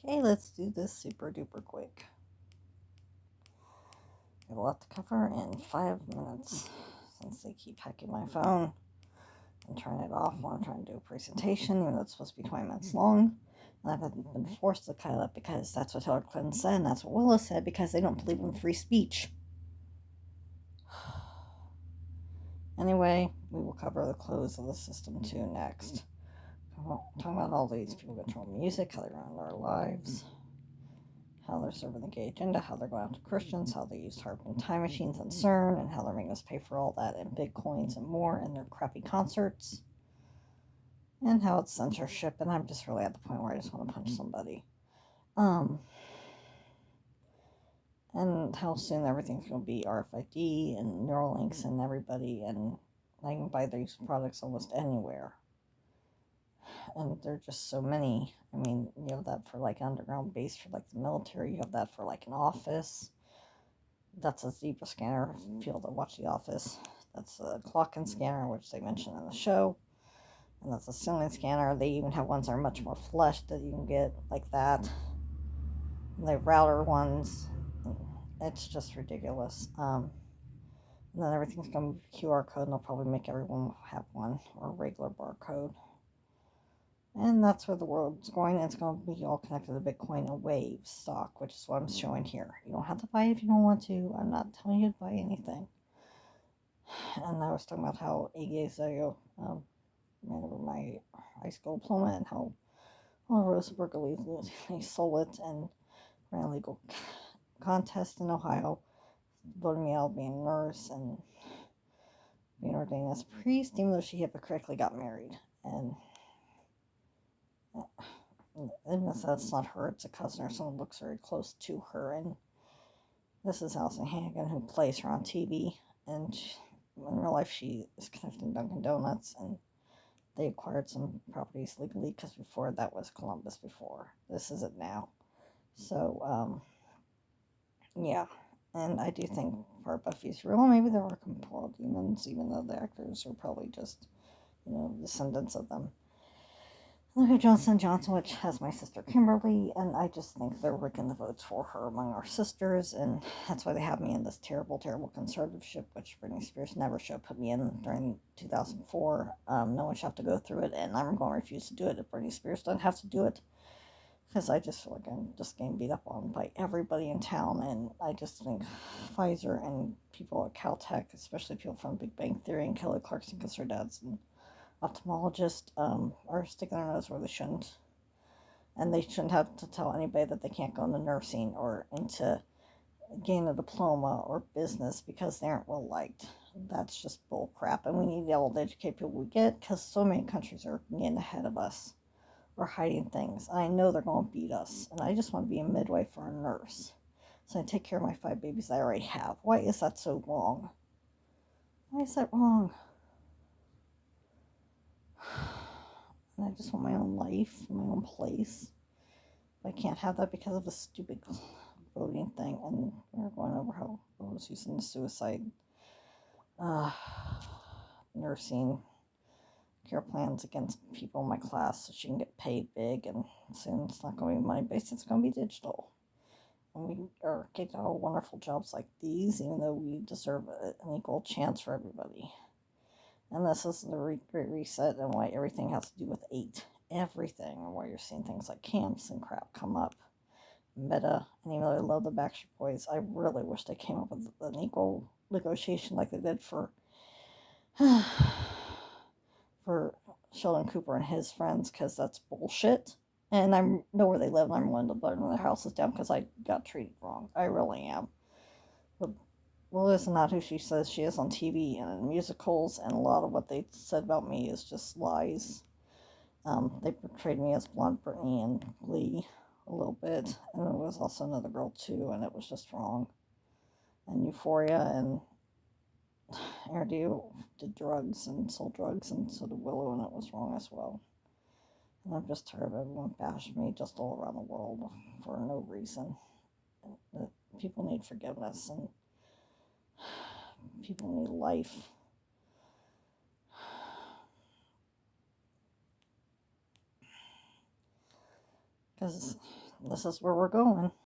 Okay, let's do this super duper quick. I have a lot to cover in 5 minutes since they keep hacking my phone and turning it off while I'm trying to do a presentation, even though it's supposed to be 20 minutes long. And I've been forced to cut it because that's what Hillary Clinton said, and that's what Willis said because they don't believe in free speech. Anyway, we will cover the close of the system too next. Talking about all these people control music, how they run our lives, how they're serving the gay agenda, how they're going after Christians, how they use harpoon time machines and CERN, and how they're making us pay for all that in bitcoins and more in their crappy concerts, and how it's censorship. And I'm just really at the point where I just want to punch somebody. And how soon everything's going to be RFID and Neuralinks and everybody, and I can buy these products almost anywhere. And there are just so many. I mean, you have that for like underground base for like the military. You have that for like an office. That's a zebra scanner. People that watch The Office. That's a clock and scanner, which they mentioned in the show. And that's a ceiling scanner. They even have ones that are much more fleshed that you can get like that. And they have router ones. It's just ridiculous. And then everything's going to be QR code, and they'll probably make everyone have one or a regular barcode. And that's where the world's going. It's going to be all connected to Bitcoin and Wave stock, which is what I'm showing here. You don't have to buy it if you don't want to. I'm not telling you to buy anything. And I was talking about how Iggy Azalea ran over my high school diploma and how Rosa Berkeley sold it and ran a legal contest in Ohio, voted me out being a nurse and being ordained as a priest, even though she hypocritically got married. And that's not her, it's a cousin or someone who looks very close to her. And this is Allison Hannigan, who plays her on TV. And in real life, she is connected to Dunkin' Donuts, and they acquired some properties legally because before that was Columbus before. This is it now. So, yeah. And I do think part Buffy's real. Maybe there are compiled demons, even though the actors are probably just, descendants of them. Look at Johnson Johnson, which has my sister Kimberly, and I just think they're rigging the votes for her among our sisters, and that's why they have me in this terrible, terrible conservatorship, which Britney Spears never should have put me in during 2004. No one should have to go through it, and I'm going to refuse to do it if Britney Spears doesn't have to do it, because I just feel like I'm just getting beat up on by everybody in town, and I just think Pfizer and people at Caltech, especially people from Big Bang Theory and Kelly Clarkson, because her dad's an ophthalmologist, are sticking their nose where they shouldn't. And they shouldn't have to tell anybody that they can't go into nursing or into gain a diploma or business because they aren't well liked. That's just bull crap. And we need to be able to educate people we get, because so many countries are getting ahead of us or hiding things. And I know they're going to beat us. And I just want to be a midwife or a nurse, so I take care of my 5 babies I already have. Why is that so wrong? Why is that wrong? And I just want my own life, my own place. But I can't have that because of a stupid voting thing. And we're going over how I was using the suicide uh, nursing care plans against people in my class so she can get paid big. And soon it's not going to be money based, it's going to be digital. And we are getting all wonderful jobs like these, even though we deserve an equal chance for everybody. And this is the Great Reset, and why everything has to do with 8. Everything, and why you're seeing things like camps and crap come up. Meta, and even though I love the Backstreet Boys, I really wish they came up with an equal negotiation like they did for for Sheldon Cooper and his friends, because that's bullshit. And I know where they live, and I'm willing to burn their houses down because I got treated wrong. I really am. But Liz is not who she says she is on TV and in musicals, and a lot of what they said about me is just lies. They portrayed me as Blonde Brittany in Glee a little bit, and there was also another girl too, and it was just wrong. And Euphoria and Ardeo did drugs and sold drugs, and so did Willow, and it was wrong as well. And I'm just tired of everyone bashing me just all around the world for no reason. People need forgiveness, and people need life. Because this is where we're going.